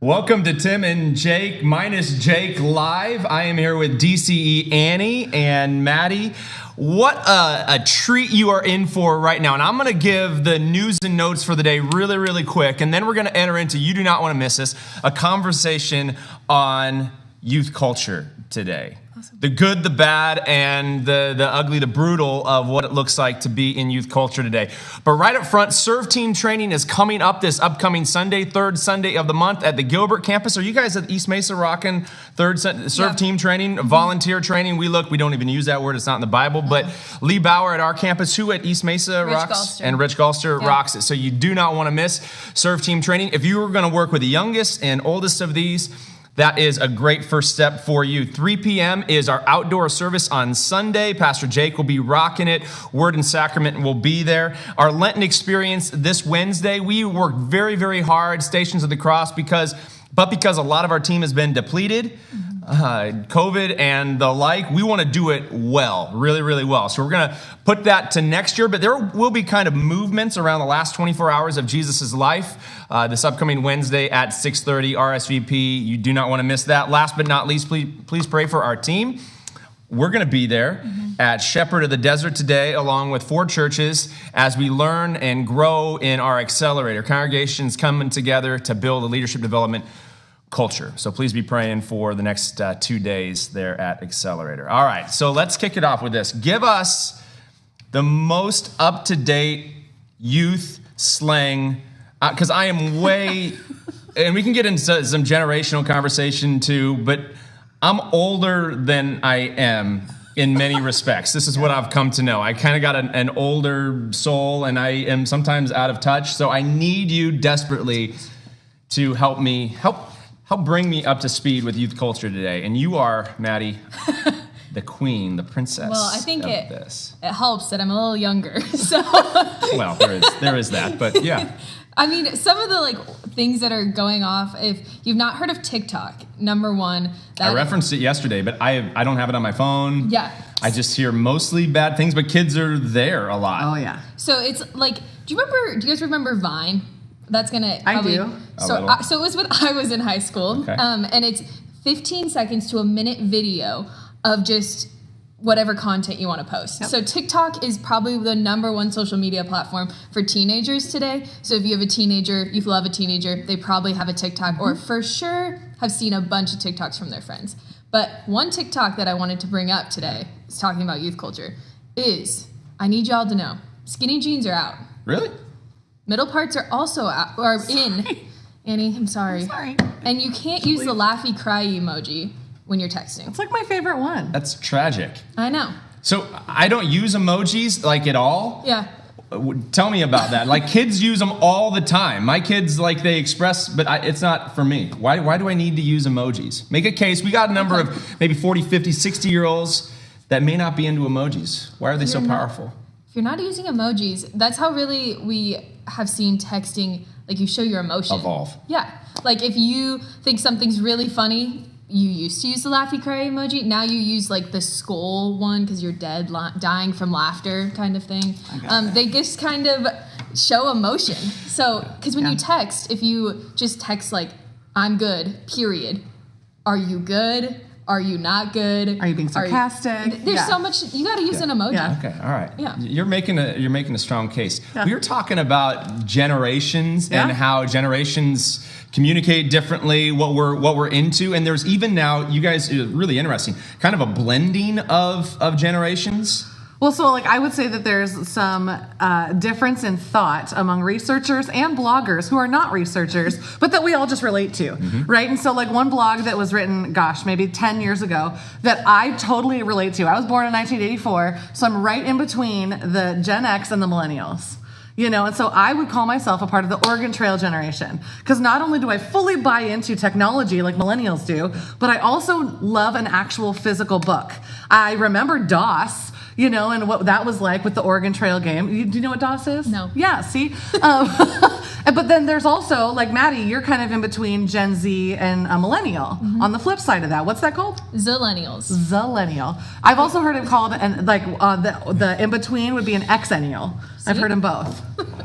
Welcome to Tim and Jake minus Jake Live. I am here with DCE Annie and Maddy. What a treat you are in for right now. And I'm going to give the news and notes for the day really, really quick. And then we're going to enter into, you do not want to miss this, a conversation on youth culture today. Awesome. The good, the bad, and the ugly, the brutal of what it looks like to be in youth culture today. But right up front, Serve Team training is coming up this upcoming Sunday, third Sunday of the month at the Gilbert campus. Are you guys at East Mesa rocking Serve Team training, volunteer training? We don't even use that word. It's not in the Bible. But Lee Bauer at our campus, who at East Mesa rocks? And Rich Galster rocks it. So you do not want to miss Serve Team training. If you are going to work with the youngest and oldest of these, that is a great first step for you. 3 p.m. is our outdoor service on Sunday. Pastor Jake will be rocking it. Word and Sacrament will be there. Our Lenten experience this Wednesday, we worked very, very hard, Stations of the Cross, because a lot of our team has been depleted, COVID and the like, we want to do it well, really, really well. So we're going to put that to next year, but there will be kind of movements around the last 24 hours of Jesus' life. This upcoming Wednesday at 6:30, RSVP. You do not want to miss that. Last but not least, please pray for our team. We're going to be there at Shepherd of the Desert today, along with 4 churches, as we learn and grow in our accelerator. Congregations coming together to build a leadership development culture. So please be praying for the next 2 days there at Accelerator. All right, so let's kick it off with this. Give us the most up-to-date youth slang, because I am way, and we can get into some generational conversation too, but I'm older than I am in many respects. This is what I've come to know. I kind of got an older soul, and I am sometimes out of touch, so I need you desperately to help bring me up to speed with youth culture today. And you are, Maddy, the queen, the princess. Well, I think it helps that I'm a little younger. So well, there is that, but yeah. I mean, some of the things that are going off, if you've not heard of TikTok, number one. I referenced it yesterday, but I don't have it on my phone. Yeah. I just hear mostly bad things, but kids are there a lot. Oh, yeah. So it's like, do you guys remember Vine? That's gonna. Probably, I do. So it was when I was in high school, okay. And it's 15 seconds to a minute video of just whatever content you want to post. Yep. So TikTok is probably the #1 social media platform for teenagers today. So if you have a teenager, you love a teenager, they probably have a TikTok, or for sure have seen a bunch of TikToks from their friends. But one TikTok that I wanted to bring up today, is talking about youth culture, is I need y'all to know skinny jeans are out. Really? Middle parts are also out, in. Annie, I'm sorry. And you can't use the laughy cry emoji when you're texting. It's like my favorite one. That's tragic. I know. So I don't use emojis at all? Yeah. Tell me about that. Kids use them all the time. My kids, they express, but it's not for me. Why do I need to use emojis? Make a case. We got a number of maybe 40, 50, 60-year-olds that may not be into emojis. Why are they so powerful? If you're not using emojis, that's how really we have seen texting, you show your emotion. Evolve. Yeah. If you think something's really funny, you used to use the laughy cry emoji. Now you use the skull one because you're dead, dying from laughter kind of thing. They just kind of show emotion. So, because when you text, if you just text I'm good, period. Are you good? Are you not good? Are you being sarcastic? There's so much. You got to use an emoji. Yeah. Okay. All right. Yeah. You're making a strong case. Yeah. We were talking about generations and how generations communicate differently, what we're into, and there's even now, you guys, really interesting, kind of a blending of generations. Well, so I would say that there's some difference in thought among researchers and bloggers who are not researchers, but that we all just relate to, right? And so one blog that was written, maybe 10 years ago, that I totally relate to. I was born in 1984, so I'm right in between the Gen X and the millennials. And so I would call myself a part of the Oregon Trail generation, because not only do I fully buy into technology like millennials do, but I also love an actual physical book. I remember DOS, and what that was like with the Oregon Trail game. Do you know what DOS is? No. Yeah, see? But then there's also, like Maddie, you're kind of in between Gen Z and a millennial. On the flip side of that, what's that called? Zillennials. Zillennial. I've also heard it called, and like the in between would be an exennial. I've heard them both.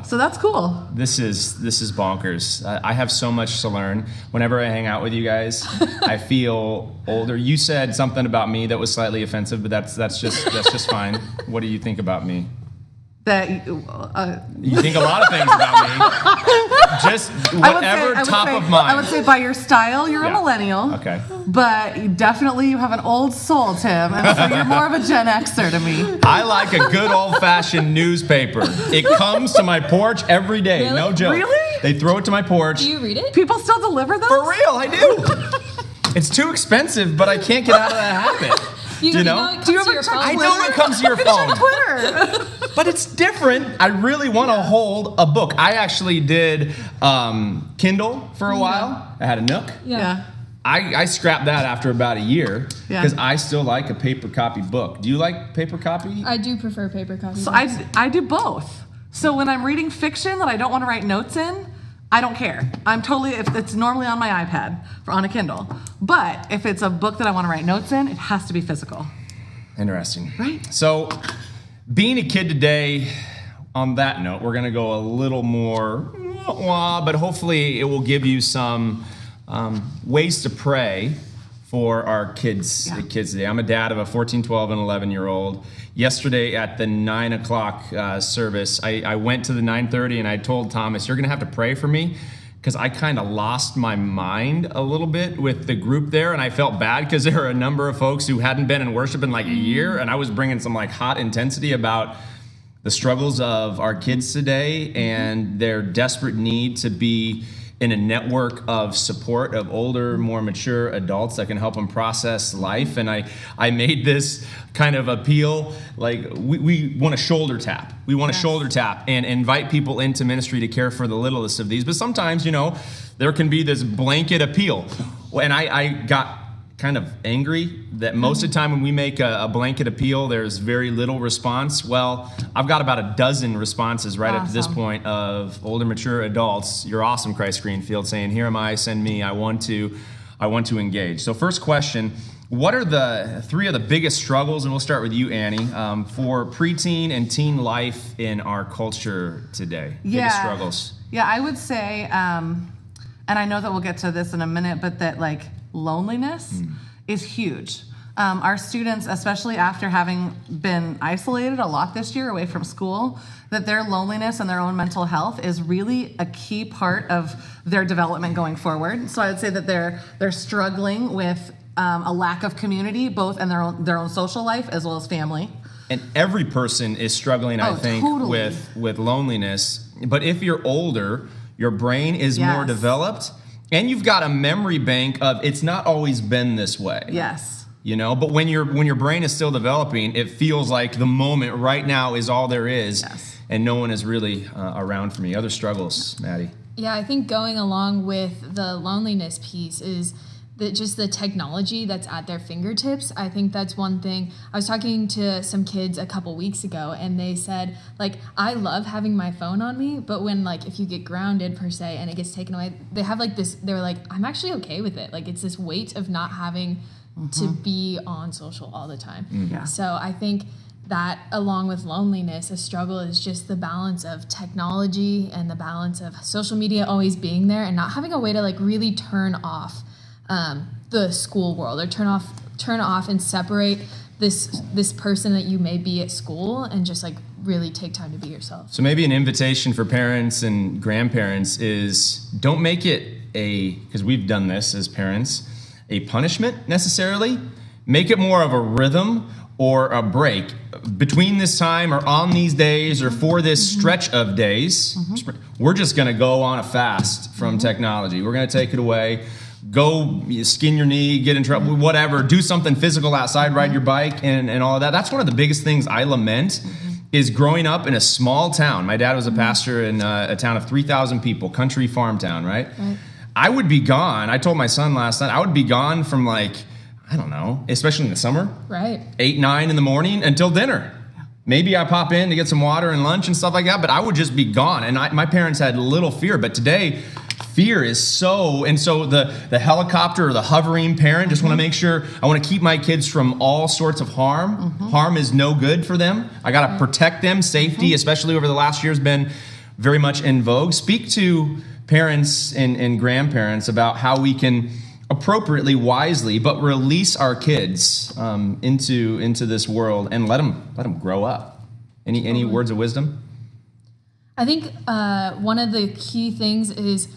So that's cool. This is bonkers. I have so much to learn. Whenever I hang out with you guys, I feel older. You said something about me that was slightly offensive, but that's just fine. What do you think about me? That you think a lot of things about me. Just whatever top of mind. I would say by your style, you're a millennial. Okay. But you have an old soul, Tim, and so you're more of a Gen Xer to me. I like a good old-fashioned newspaper. It comes to my porch every day. Really? No joke. Really? They throw it to my porch. Do you read it? People still deliver those? For real, I do. It's too expensive, but I can't get out of that habit. You know it comes Do you to ever your check phone. I know it comes to your phone. Twitter. But it's different. I really want to hold a book. I actually did Kindle for a while. I had a Nook. Yeah. I scrapped that after about a year Yeah. because I still like a paper copy book. Do you like paper copy? I do prefer paper copies. So I do both. So when I'm reading fiction that I don't want to write notes in, I don't care. If it's normally on my iPad or on a Kindle. But if it's a book that I want to write notes in, it has to be physical. Interesting. Right. So being a kid today, on that note, we're going to go a little more, but hopefully it will give you some ways to pray for our kids today. I'm a dad of a 14, 12, and 11-year-old. Yesterday at the 9 o'clock service, I went to the 9:30 and I told Thomas, you're going to have to pray for me because I kind of lost my mind a little bit with the group there, and I felt bad because there were a number of folks who hadn't been in worship in like a year, and I was bringing some like hot intensity about the struggles of our kids today and their desperate need to be in a network of support of older, more mature adults that can help them process life. And I made this kind of appeal, like we want to shoulder tap. We want to shoulder tap and invite people into ministry to care for the littlest of these. But sometimes, there can be this blanket appeal. And I got kind of angry that most of the time when we make a blanket appeal, there's very little response. Well, I've got about a dozen responses right up to this point of older, mature adults. You're awesome, Christ Greenfield, saying, here am I, send me, I want to engage. So first question, what are the three of the biggest struggles, and we'll start with you, Annie, for preteen and teen life in our culture today? Biggest struggles. Yeah, I would say, and I know that we'll get to this in a minute, but that loneliness is huge. Our students, especially after having been isolated a lot this year away from school, that their loneliness and their own mental health is really a key part of their development going forward. So I would say that they're struggling with a lack of community, both in their own social life as well as family. And every person is struggling, I think, totally. with loneliness. But if you're older, your brain is more developed. And you've got a memory bank of it's not always been this way. Yes. But when your brain is still developing, it feels like the moment right now is all there is. Yes. And no one is really around for me. Other struggles, Maddie? Yeah, I think going along with the loneliness piece is just the technology that's at their fingertips. I think that's one thing. I was talking to some kids a couple weeks ago, and they said, I love having my phone on me, but when, if you get grounded, per se, and it gets taken away, they have, they're like, I'm actually okay with it. It's this weight of not having to be on social all the time. Yeah. So I think that, along with loneliness, a struggle is just the balance of technology and the balance of social media always being there and not having a way to, really turn off the school world, or turn off and separate this person that you may be at school and just really take time to be yourself. So maybe an invitation for parents and grandparents is don't make it because we've done this as parents, a punishment necessarily. Make it more of a rhythm or a break between this time or on these days or for this stretch of days. We're just going to go on a fast from technology. We're going to take it away. Go skin your knee, get in trouble, whatever. Do something physical outside, ride your bike, and all of that. That's one of the biggest things I lament is growing up in a small town. My dad was a pastor in a town of 3,000 people, country farm town, right? I would be gone. I told my son last night, I would be gone from I don't know, especially in the summer. Right. 8, 9 in the morning until dinner. maybe I pop in to get some water and lunch and stuff like that, but I would just be gone. And my parents had little fear, but today fear is so the helicopter or the hovering parent just want to make sure I want to keep my kids from all sorts of harm. Harm is no good for them. I got to protect them. Safety, especially over the last year, has been very much in vogue. Speak to parents and grandparents about how we can appropriately, wisely, but release our kids into this world and let them grow up. Any words of wisdom? I think one of the key things is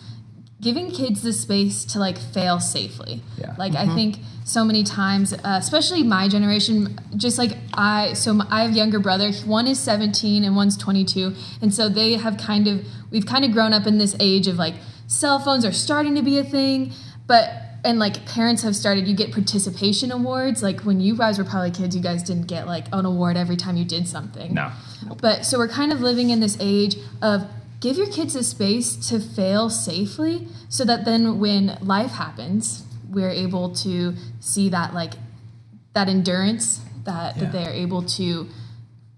giving kids the space to like fail safely. Yeah. Like I think so many times, especially my generation, just like I have younger brother. One is 17 and one's 22, and so they have we've kind of grown up in this age of like cell phones are starting to be a thing, and like parents have started, you get participation awards. Like when you guys were probably kids, you guys didn't get like an award every time you did something. No. But so we're kind of living in this age of give your kids a space to fail safely so that then when life happens, we're able to see that like that endurance that they're able to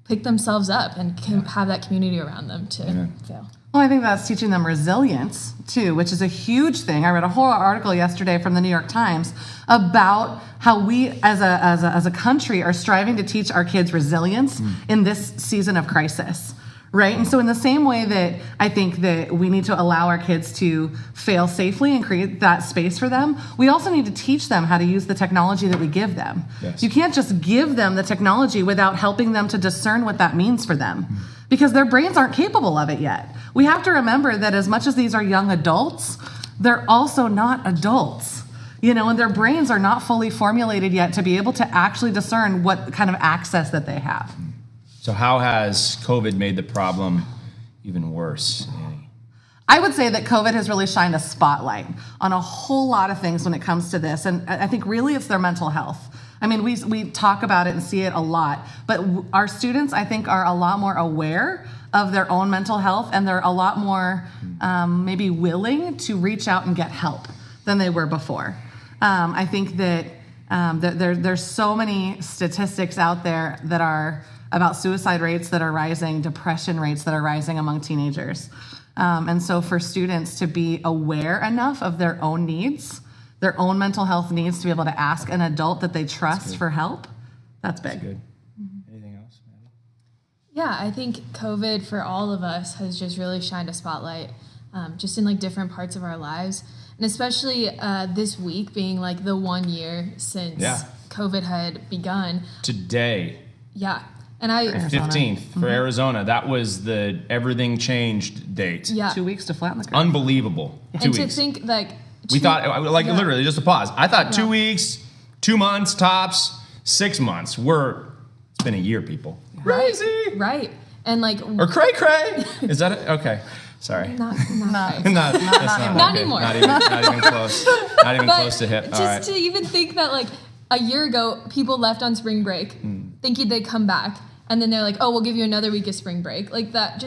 pick themselves up and have that community around them to fail. Well, I think that's teaching them resilience too, which is a huge thing. I read a whole article yesterday from the New York Times about how we as a country are striving to teach our kids resilience in this season of crisis. Right? And so in the same way that I think that we need to allow our kids to fail safely and create that space for them, we also need to teach them how to use the technology that we give them. Yes. You can't just give them the technology without helping them to discern what that means for them, because their brains aren't capable of it yet. We have to remember that as much as these are young adults, they're also not adults. And their brains are not fully formulated yet to be able to actually discern what kind of access that they have. So how has COVID made the problem even worse? I would say that COVID has really shined a spotlight on a whole lot of things when it comes to this. And I think really it's their mental health. I mean, we talk about it and see it a lot, but our students, I think, are a lot more aware of their own mental health, and they're a lot more maybe willing to reach out and get help than they were before. I think that there's so many statistics out there that are about suicide rates that are rising, depression rates that are rising among teenagers. And so for students to be aware enough of their own needs, their own mental health needs, to be able to ask an adult that they trust for help, that's big. That's good. Anything else, Maddie? Yeah, I think COVID for all of us has just really shined a spotlight just in like different parts of our lives. And especially this week being like the 1 year since COVID had begun. Today. Yeah. And 15th for Arizona. That was the everything changed date. Yeah. 2 weeks to flatten the curve. Unbelievable. 2 weeks. And to think like... We thought, like literally, just a pause. I thought 2 weeks, 2 months tops, 6 months. It's been a year, people. Crazy. Right. And like... Or cray-cray. Is that it? Okay. Sorry. Not Not anymore. Not even close. Not even close to hip. Just to even think that like a year ago, people left on spring break thinking they'd come back. And then they're like, oh, we'll give you another week of spring break. Like that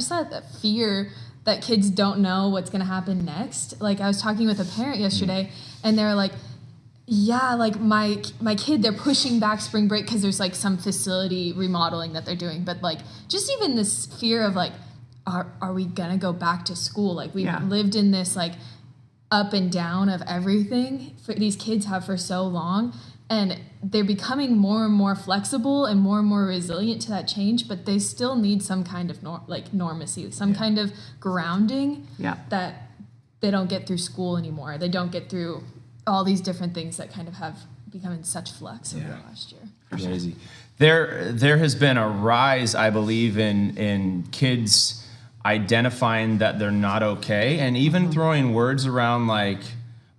fear that kids don't know what's going to happen next. Like I was talking with a parent yesterday and they're like, yeah, like my kid, they're pushing back spring break because there's like some facility remodeling that they're doing. But like just even this fear of like, are we going to go back to school? Like we've lived in this like up and down of everything these kids have for so long. And they're becoming more and more flexible and more resilient to that change, but they still need some kind of normacy, some kind of grounding that they don't get through school anymore. They don't get through all these different things that kind of have become in such flux over the last year. Crazy. There has been a rise, I believe, in kids identifying that they're not okay, and even throwing words around like,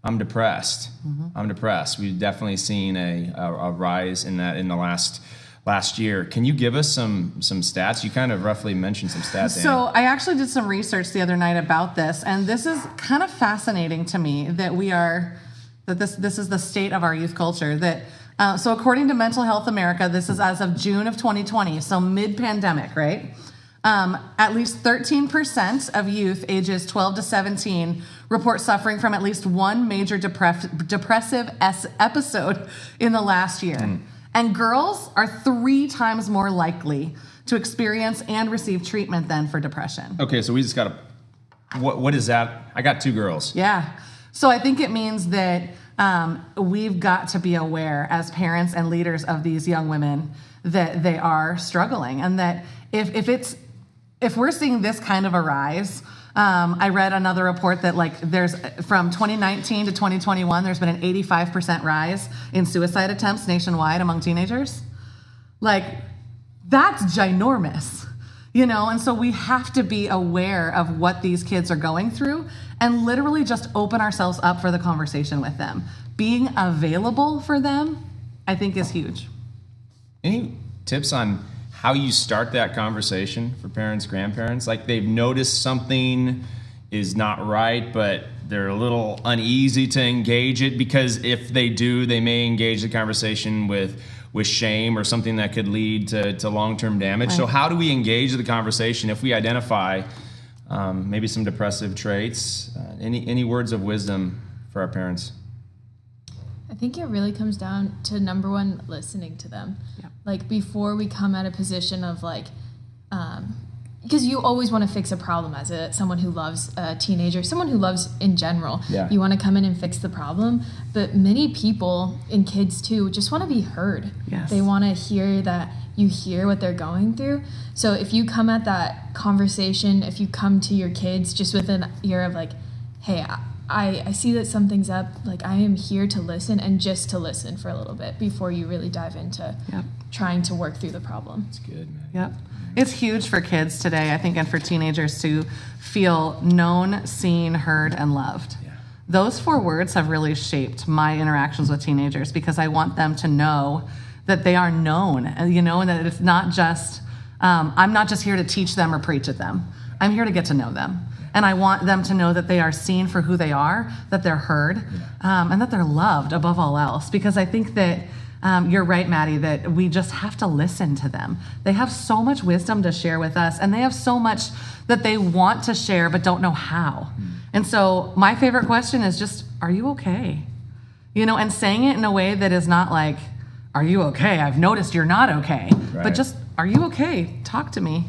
I'm depressed. I'm depressed. We've definitely seen a rise in that in the last year. Can you give us some stats? You kind of roughly mentioned some stats. So I actually did some research the other night about this, and this is kind of fascinating to me that this is the state of our youth culture. That so according to Mental Health America, this is as of June of 2020, so mid-pandemic, right? At least 13% of youth ages 12 to 17 report suffering from at least one major depressive episode in the last year. And girls are 3 times more likely to experience and receive treatment than for depression. Okay, so we just got to, what is that? I got 2 girls. Yeah. So I think it means that we've got to be aware as parents and leaders of these young women that they are struggling, and that if we're seeing this kind of a rise, I read another report that there's from 2019 to 2021, there's been an 85% rise in suicide attempts nationwide among teenagers. That's ginormous, and so we have to be aware of what these kids are going through and literally just open ourselves up for the conversation with them. Being available for them, I think, is huge. Any tips on how you start that conversation for parents, grandparents? They've noticed something is not right, but they're a little uneasy to engage it, because if they do, they may engage the conversation with shame or something that could lead to long-term damage. Right. So how do we engage the conversation if we identify maybe some depressive traits? Any words of wisdom for our parents? I think it really comes down to, number one, listening to them. Yeah. Before we come at a position of because you always want to fix a problem as someone who loves a teenager, someone who loves in general. Yeah. You want to come in and fix the problem. But many people, and kids too, just want to be heard. Yes. They want to hear that you hear what they're going through. So if you come at that conversation, if you come to your kids just with an ear of hey, I see that something's up. I am here to listen, and just to listen for a little bit before you really dive into trying to work through the problem. That's good, man. Yep. It's huge for kids today, I think, and for teenagers to feel known, seen, heard, and loved. Yeah. Those 4 words have really shaped my interactions with teenagers, because I want them to know that they are known, and that it's not just, I'm not just here to teach them or preach at them. I'm here to get to know them. And I want them to know that they are seen for who they are, that they're heard, and that they're loved above all else. Because I think that you're right, Maddie, that we just have to listen to them. They have so much wisdom to share with us, and they have so much that they want to share but don't know how. And so my favorite question is just, are you okay? And saying it in a way that is not are you okay? I've noticed you're not okay. Right. But just, are you okay? Talk to me.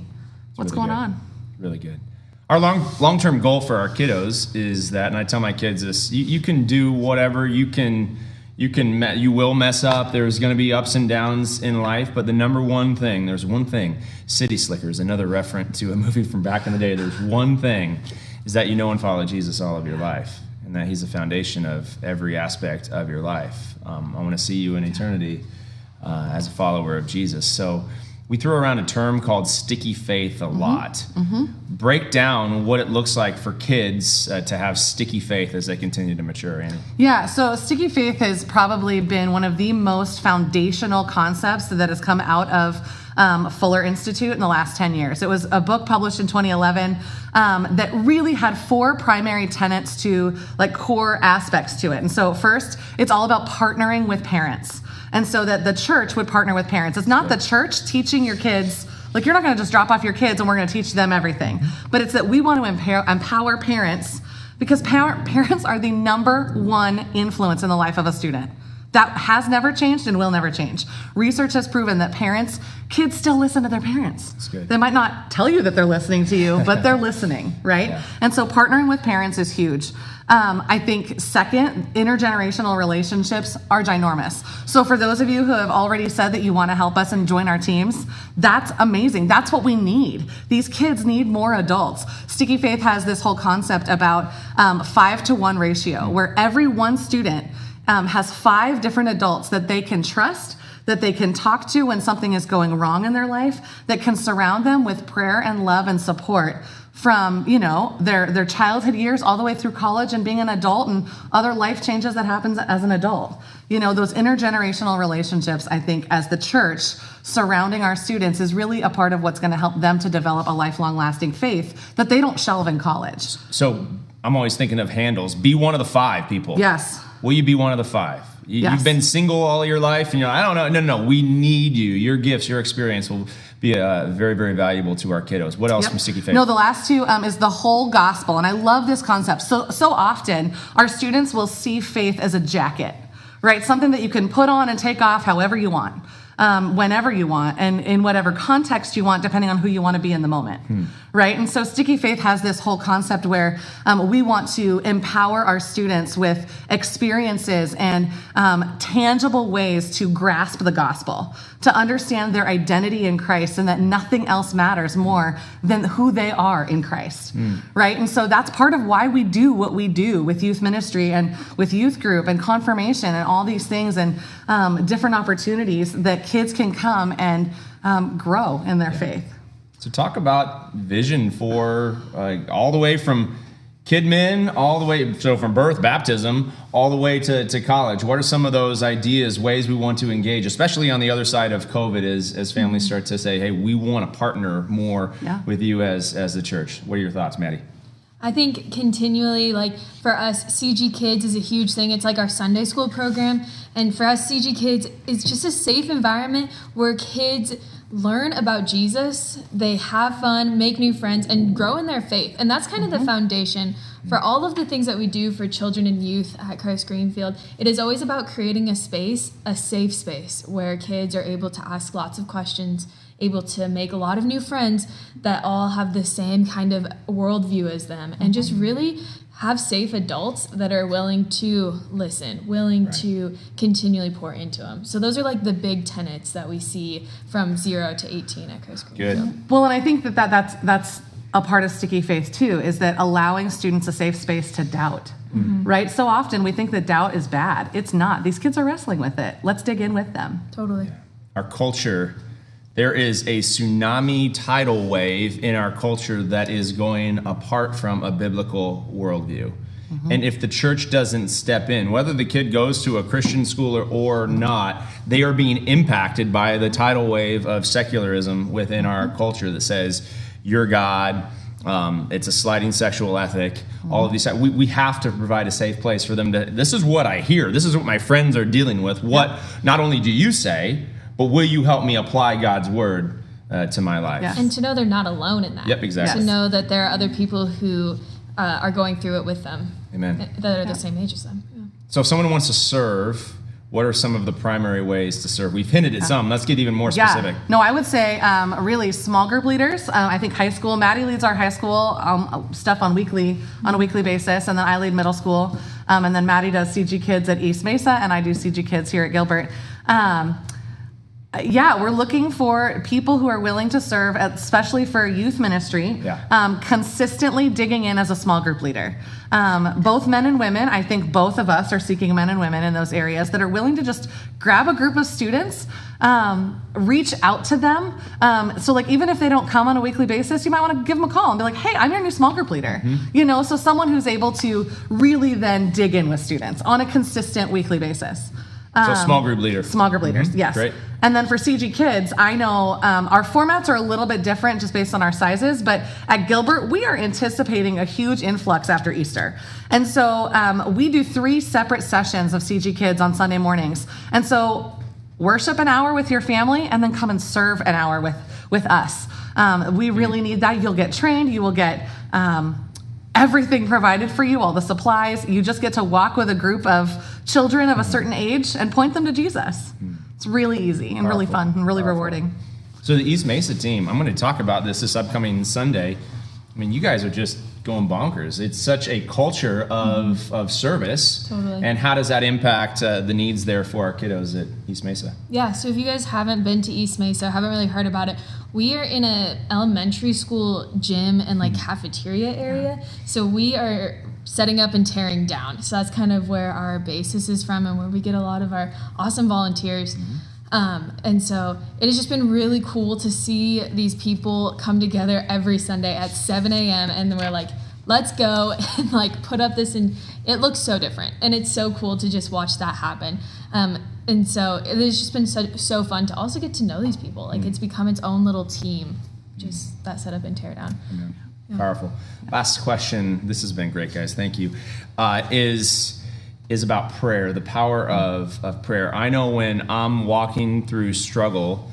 What's really going on? Really good. Our long-term goal for our kiddos is that, and I tell my kids this, you can do whatever, you will mess up, there's going to be ups and downs in life, but there's one thing, City Slickers, another reference to a movie from back in the day, there's one thing, is that you know and follow Jesus all of your life, and that he's the foundation of every aspect of your life. I want to see you in eternity as a follower of Jesus. So we throw around a term called sticky faith a lot. Mm-hmm. Break down what it looks like for kids to have sticky faith as they continue to mature, Annie. Yeah, so sticky faith has probably been one of the most foundational concepts that has come out of Fuller Institute in the last 10 years. It was a book published in 2011 that really had 4 primary tenets to core aspects to it. And so first, it's all about partnering with parents. And so that the church would partner with parents. It's not the church teaching your kids, you're not going to just drop off your kids and we're going to teach them everything. But it's that we want to empower parents, because parents are the number 1 influence in the life of a student. That has never changed and will never change. Research has proven that kids still listen to their parents. That's good. They might not tell you that they're listening to you, but they're listening, right? Yeah. And so partnering with parents is huge. I think second, intergenerational relationships are ginormous. So for those of you who have already said that you want to help us and join our teams, that's amazing. That's what we need. These kids need more adults. Sticky Faith has this whole concept about 5-to-1 ratio, where every one student has 5 different adults that they can trust, that they can talk to when something is going wrong in their life, that can surround them with prayer and love and support from, their childhood years all the way through college and being an adult and other life changes that happens as an adult. Those intergenerational relationships, I think, as the church surrounding our students is really a part of what's going to help them to develop a lifelong lasting faith that they don't shelve in college. So I'm always thinking of handles. Be one of the 5 people. Yes. Will you be one of the 5? You've been single all your life, and I don't know. No. We need you. Your gifts, your experience will be very, very valuable to our kiddos. What else from Sticky Faith? No, the last 2 is the whole gospel, and I love this concept. So often, our students will see faith as a jacket, right? Something that you can put on and take off however you want. Whenever you want and in whatever context you want, depending on who you want to be in the moment, right? And so Sticky Faith has this whole concept where we want to empower our students with experiences and tangible ways to grasp the gospel, to understand their identity in Christ and that nothing else matters more than who they are in Christ, right? And so that's part of why we do what we do with youth ministry and with youth group and confirmation and all these things and different opportunities that kids can come and grow in their faith. So talk about vision for all the way from kidmin, all the way, so from birth, baptism, all the way to college. What are some of those ideas, ways we want to engage, especially on the other side of COVID as families start to say, hey, we want to partner more with you as the church. What are your thoughts, Maddie? I think continually, like for us, CG Kids is a huge thing. It's like our Sunday school program. And for us, CG Kids is just a safe environment where kids learn about Jesus, they have fun, make new friends, and grow in their faith. And that's kind of the foundation for all of the things that we do for children and youth at Christ Greenfield. It is always about creating a space, a safe space, where kids are able to ask lots of questions, able to make a lot of new friends that all have the same kind of worldview as them, and just really have safe adults that are willing to listen, willing to continually pour into them. So those are like the big tenets that we see from 0 to 18 at Christ Greenfield. Good. Well, and I think that's a part of Sticky Faith too, is that allowing students a safe space to doubt, right? So often we think that doubt is bad. It's not. These kids are wrestling with it. Let's dig in with them. Totally. Our culture, there is a tsunami tidal wave in our culture that is going apart from a biblical worldview. And if the church doesn't step in, whether the kid goes to a Christian school or not, they are being impacted by the tidal wave of secularism within our culture that says, you're God, it's a sliding sexual ethic, all of these. We have to provide a safe place for them to, this is what I hear, this is what my friends are dealing with. What not only do you say, but will you help me apply God's word to my life? Yes. And to know they're not alone in that. Yep, exactly. To know that there are other people who are going through it with them. Amen. That are the same age as them. Yeah. So if someone wants to serve, what are some of the primary ways to serve? We've hinted at some. Let's get even more specific. No, I would say really small group leaders. I think high school. Maddie leads our high school stuff on a weekly basis, and then I lead middle school, and then Maddie does CG Kids at East Mesa, and I do CG Kids here at Gilbert. We're looking for people who are willing to serve, especially for youth ministry, consistently digging in as a small group leader. Both men and women, I think both of us are seeking men and women in those areas that are willing to just grab a group of students, reach out to them. So like even if they don't come on a weekly basis, you might want to give them a call and be like, hey, I'm your new small group leader. So someone who's able to really then dig in with students on a consistent weekly basis. So small group leader. Small group leaders, yes. Great. And then for CG Kids, I know our formats are a little bit different just based on our sizes, but at Gilbert, we are anticipating a huge influx after Easter. And so we do 3 separate sessions of CG Kids on Sunday mornings. And so worship an hour with your family and then come and serve an hour with us. We really need that. You'll get trained. You will get everything provided for you, all the supplies. You just get to walk with a group of children of a certain age and point them to Jesus. It's really easy and really fun and really rewarding. So the East Mesa team, I'm going to talk about this upcoming Sunday. I mean, you guys are just going bonkers. It's such a culture of service. Totally. And how does that impact the needs there for our kiddos at East Mesa? Yeah, so if you guys haven't been to East Mesa, haven't really heard about it, we are in a elementary school gym and like cafeteria area. So we are setting up and tearing down. So that's kind of where our basis is from and where we get a lot of our awesome volunteers. And so it has just been really cool to see these people come together every Sunday at 7 a.m. and then we're like, let's go and like put up this, and it looks so different. And it's so cool to just watch that happen. And so it has just been so fun to also get to know these people. Like it's become its own little team, just that set up and tear down. Yeah. Powerful. Last question. This has been great, guys. Thank you. Is about prayer, the power of prayer. I know when I'm walking through struggle,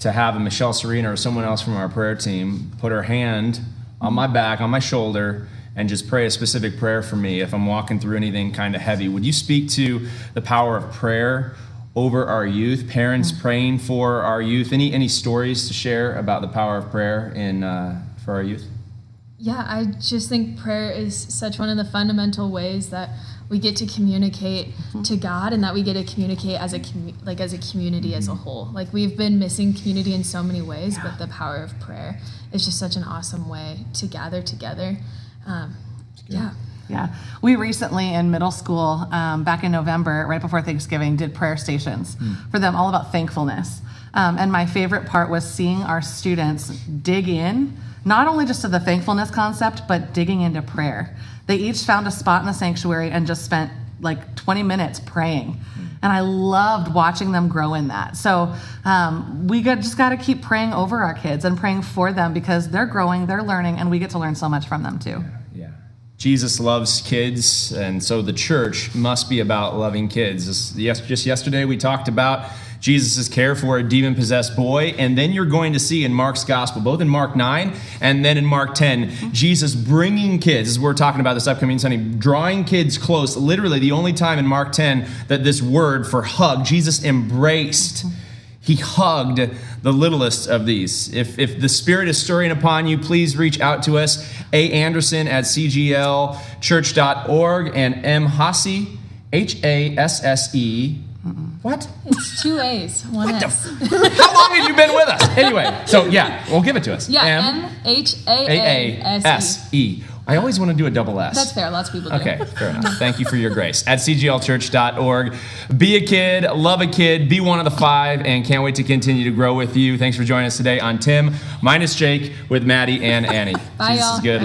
to have a Michelle Serena or someone else from our prayer team put her hand on my back, on my shoulder, and just pray a specific prayer for me if I'm walking through anything kind of heavy. Would you speak to the power of prayer over our youth, parents praying for our youth? Any stories to share about the power of prayer for our youth? Yeah, I just think prayer is such one of the fundamental ways that we get to communicate to God, and that we get to communicate as a community as a whole. Like, we've been missing community in so many ways, but the power of prayer is just such an awesome way to gather together. Yeah, we recently in middle school, back in November, right before Thanksgiving, did prayer stations for them, all about thankfulness. And my favorite part was seeing our students dig in, not only just to the thankfulness concept, but digging into prayer. They each found a spot in the sanctuary and just spent like 20 minutes praying. And I loved watching them grow in that. So we just got to keep praying over our kids and praying for them, because they're growing, they're learning, and we get to learn so much from them too. Yeah. Jesus loves kids, and so the church must be about loving kids. Just yesterday we talked about Jesus' care for a demon-possessed boy, and then you're going to see in Mark's gospel, both in Mark 9 and then in Mark 10, Jesus bringing kids, as we're talking about this upcoming Sunday, drawing kids close. Literally the only time in Mark 10 that this word for hug, Jesus embraced. He hugged the littlest of these. If the Spirit is stirring upon you, please reach out to us, aanderson@cglchurch.org, and mhasse, Hasse, what? It's 2 A's, one S. How long have you been with us? Anyway, so yeah, well, give it to us. Yeah, MHAASE. I always want to do a double S. That's fair. Lots of people do. Okay, fair enough. Thank you for your grace. At cglchurch.org. Be a kid, love a kid, be one of the 5, and can't wait to continue to grow with you. Thanks for joining us today on Tim minus Jake with Maddie and Annie. Bye, Jesus y'all. is good.